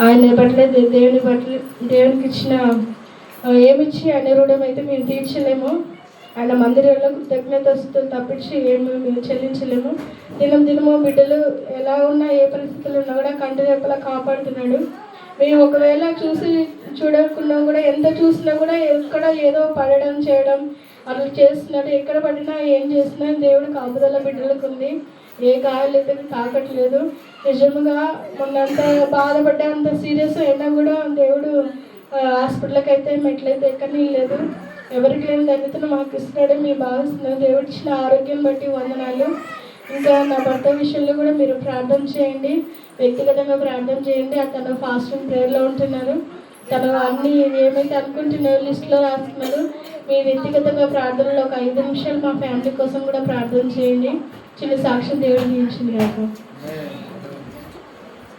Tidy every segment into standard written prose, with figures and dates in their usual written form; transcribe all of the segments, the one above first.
ఆయన పట్ల దేవునికి ఇచ్చిన ఏమిచ్చి ఆయన రుణం అయితే మేము తీర్చలేము. ఆయన మందిరంలో కృతజ్ఞతలు తప్పించి ఏమి మేము చెల్లించలేము. దినము బిడ్డలు ఎలా ఉన్నా ఏ పరిస్థితులు ఉన్నా కూడా కంటి రెప్పలా కాపాడుతున్నాడు. మేము ఒకవేళ చూడకున్నా కూడా ఎంత చూసినా కూడా ఎక్కడ ఏదో పడడం చేయడం అట్లా చేస్తున్నాడు. ఎక్కడ పడినా ఏం చేసినా దేవుడు కాపుదల బిడ్డలకు ఉంది. ఏ గాయాలు అయితే తాకట్లేదు. నిజంగా మొన్నంత బాధపడ్డా, అంత సీరియస్ అయినా కూడా దేవుడు హాస్పిటల్కి అయితే మెట్లయితే ఎక్కని లేదు. ఎవరికి లేని ధన్యతను మాకు ఇస్తున్నాడు. మేము భావిస్తున్నాం. దేవుడు ఇచ్చిన ఆరోగ్యం బట్టి వందనాలు. ఇంకా నా భర్త విషయంలో కూడా మీరు ప్రార్థన చేయండి, వ్యక్తిగతంగా ప్రార్థన చేయండి. అతను ఫాస్టింగ్ ప్రేయర్లో ఉంటున్నారు. తను అన్నీ ఏమైతే అనుకుంటున్నారో లిస్టులో రాస్తున్నారు. మీ వ్యక్తిగతంగా ప్రార్థనలో ఒక 5 నిమిషాలు మా ఫ్యామిలీ కోసం కూడా ప్రార్థన చేయండి. చిన్న సాక్ష్యం దేవుడు దీవించింది కాక.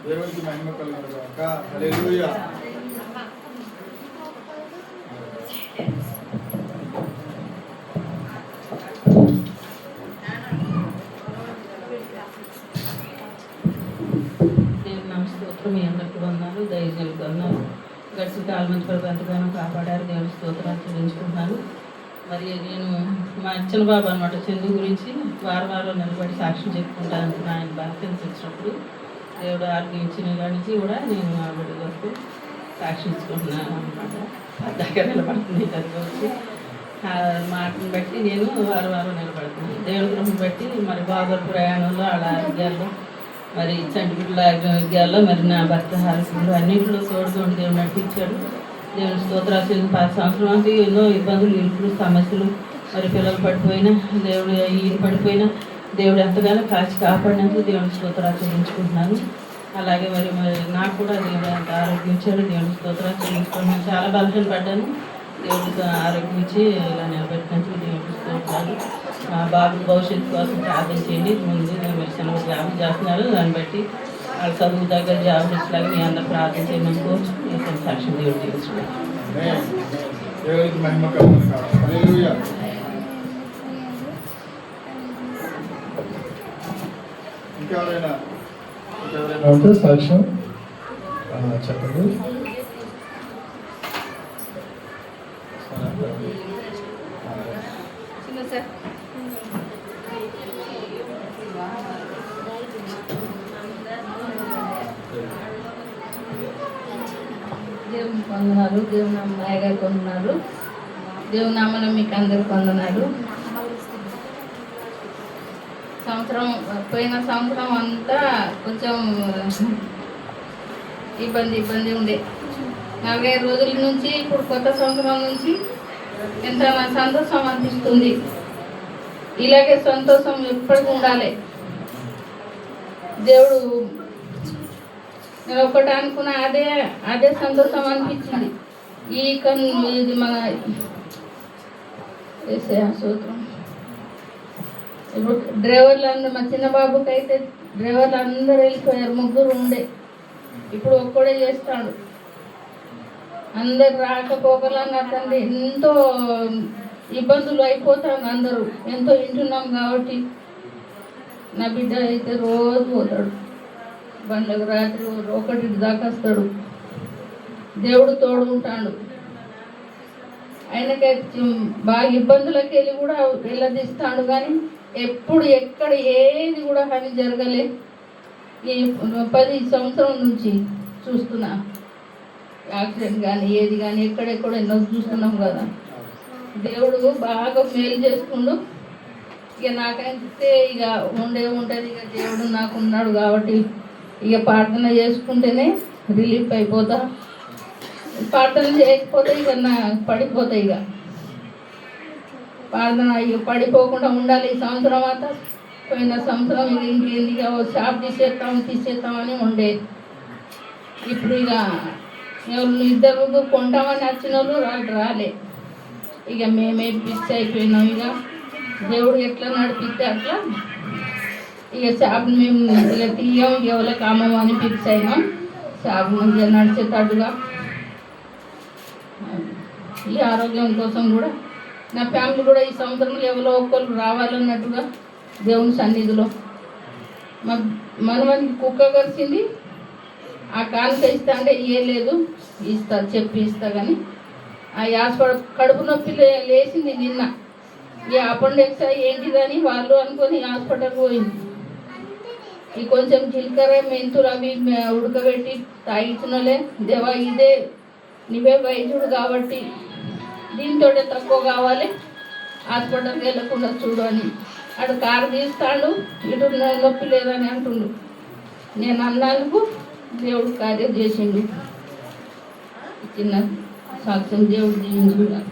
దేవునికి మహిమ కలుగును గాక. హల్లెలూయా. మీ అందరికీ వందనాలు, దయచేసి వందనాలు. గడిచిన కాలం నుంచి ప్రభు ఎంతగానో కాపాడారు. దేవుని స్తోత్రాలు చెల్లించుకుంటున్నాను. మరి నేను మా అచ్చన బాబు అనమాట చందు గురించి వారం నిలబడి సాక్ష్యం చెప్పుకుంటాను. ఆయన బాప్తిసం వచ్చినప్పుడు దేవుడు ఆరోగ్యం ఇచ్చిన కానించి కూడా నేను ఆ బిడ్డ వరకు సాక్షించుకుంటున్నాను అనమాట. దగ్గర నిలబడుతుంది వచ్చి మాటను బట్టి నేను వారం నిలబడుతున్నాను. దేవుడి గృహం బట్టి మరి బాబు ప్రయాణంలో వాళ్ళ ఆరోగ్యాల్లో మరి చంటిబిడ్డల ఆరోగ్యాల్లో మరి నా భర్త ఆరోగ్యంలో అన్నింటిలో తోడుతోడు దేవుడు నడిపించాడు. దేవుని స్తోత్రాలు చేసిన 10 సంవత్సరాలకి ఎన్నో ఇబ్బందులు, ఇరుకులు, సమస్యలు, మరి పిల్లలు పడిపోయినా దేవుడు ఈయన పడిపోయినా దేవుడు ఎంతగానో కాచి కాపాడినందుకు దేవుని స్తోత్రాలు చెల్లించుకుంటున్నాను. అలాగే మరి నాకు కూడా దేవుడు ఎంత ఆరోగ్యం ఇచ్చాడు. దేవుని స్తోత్రాలు చెల్లించుకుంటున్నాను. చాలా బలహీన పడ్డాను. దేవుడికి ఆరోగ్యం ఇచ్చి ఇలా నిలబెట్టినందుకు దేవుడికి స్తోత్రాలు. మా బాబు భవిష్యత్తు కోసం ప్రార్థన చేయండి. ముందు మీరు సెలవు జాబ్ చేస్తున్నారు. దాన్ని బట్టి వాళ్ళ చదువు దగ్గర జాబ్ ఇట్లాగా మీ అందరూ ప్రార్థన చేయమని కోర్చు ఈ సాక్ష్యం దేవుడు తీర్చుకోండి. సాక్ష్యం చెప్పండి. దేవుని వందనాలు. దేవుని అమ్మాయి గారు కొందనాలు. దేవుని నామలో మీకు అందరికి వందనాలు. పోయిన సంవత్సరం అంతా కొంచెం ఇబ్బంది ఉండే. 45 రోజుల నుంచి ఇప్పుడు కొత్త సంవత్సరం నుంచి ఎంత సంతోషం అనిపిస్తుంది. ఇలాగే సంతోషం ఎప్పటికీ ఉండాలి. దేవుడు నేను ఒకటి అనుకున్నా, అదే సంతోషం అనిపించింది. ఇది మన సూత్రం. ఇప్పుడు డ్రైవర్లు అందరూ, మా చిన్న బాబుకి అయితే డ్రైవర్లు అందరూ వెళ్ళిపోయారు. 3 ఉండే, ఇప్పుడు ఒక్కడే చేస్తాడు. అందరు రాకపోకలని అతన్ని ఎంతో ఇబ్బందులు అయిపోతాను. అందరూ ఎంతో వింటున్నాం కాబట్టి. నా బిడ్డ అయితే రోజు పోతాడు బండ్లకు, రాత్రి 1 దాకా వస్తాడు. దేవుడు తోడు ఉంటాడు. ఆయనకైతే బాగా ఇబ్బందులకు వెళ్ళి కూడా వెళ్ళదీస్తాడు. కానీ ఎప్పుడు ఎక్కడ ఏది కూడా హాని జరగలే. ఈ 10 సంవత్సరం నుంచి చూస్తున్నా. యాక్సిడెంట్ కానీ ఏది కానీ ఎక్కడెక్కడ ఎన్నో చూస్తున్నాం కదా. దేవుడు బాగా మేలు చేసుకుండు. ఇక నాకైతే ఇక ఉంటుంది. ఇక దేవుడు నాకు ఉన్నాడు కాబట్టి ఇక ప్రార్థన చేసుకుంటేనే రిలీఫ్ అయిపోతా. ప్రార్థన చేయకపోతే ఇక పడిపోతాయి. ఇక ప్రార్థన ఇక పడిపోకుండా ఉండాలి. ఈ సంవత్సరం అంతా, పోయిన సంవత్సరం ఇక ఇంకేంది ఇక షాప్ తీసేస్తామని ఉండే. ఇప్పుడు ఇక ఎవరు 2 కొంటామని వచ్చిన వాళ్ళు రాలే. ఇక మేమే ఫిక్స్ అయిపోయినాం. ఇక దేవుడు ఎట్లా నడిపిస్తే అట్లా ఇక షాప్ మేము ఇక తీయం, ఎవరికి అమ్మమని ఫిక్స్ అయినాం. షాప్ మంచిగా నడిచేటట్టుగా ఈ ఆరోగ్యం కోసం కూడా నా ఫ్యామిలీ కూడా ఈ సంవత్సరంలో ఎవరో ఒక్కరు రావాలన్నట్టుగా దేవుని సన్నిధిలో. మనవానికి కుక్క కలిసింది. ఆ కానుక ఇస్తా అంటే ఇయ్యలేదు, ఇస్తా చెప్పి ఇస్తా కానీ ఆ హాస్పిటల్ కడుపు నొప్పి లేచింది నిన్న. ఈ అపెండిక్స్ ఏంటిదని వాళ్ళు అనుకొని హాస్పిటల్కి పోయింది. ఈ కొంచెం జీలకర్ర మెంతులు అవి ఉడకబెట్టి తాగించినలే, దేవా ఇదే నువ్వే వైద్యుడు కాబట్టి దీంతో తక్కువ కావాలి, హాస్పిటల్కి వెళ్ళకుండా చూడు అని. అటు కారు తీస్తాడు, ఇటు నొప్పి లేదని అంటుండు. నేను అన్నందుకు దేవుడు కార్యం చేసిండు. చిన్న సాక్ష్యం దేవుడు దీవించుకున్నాడు.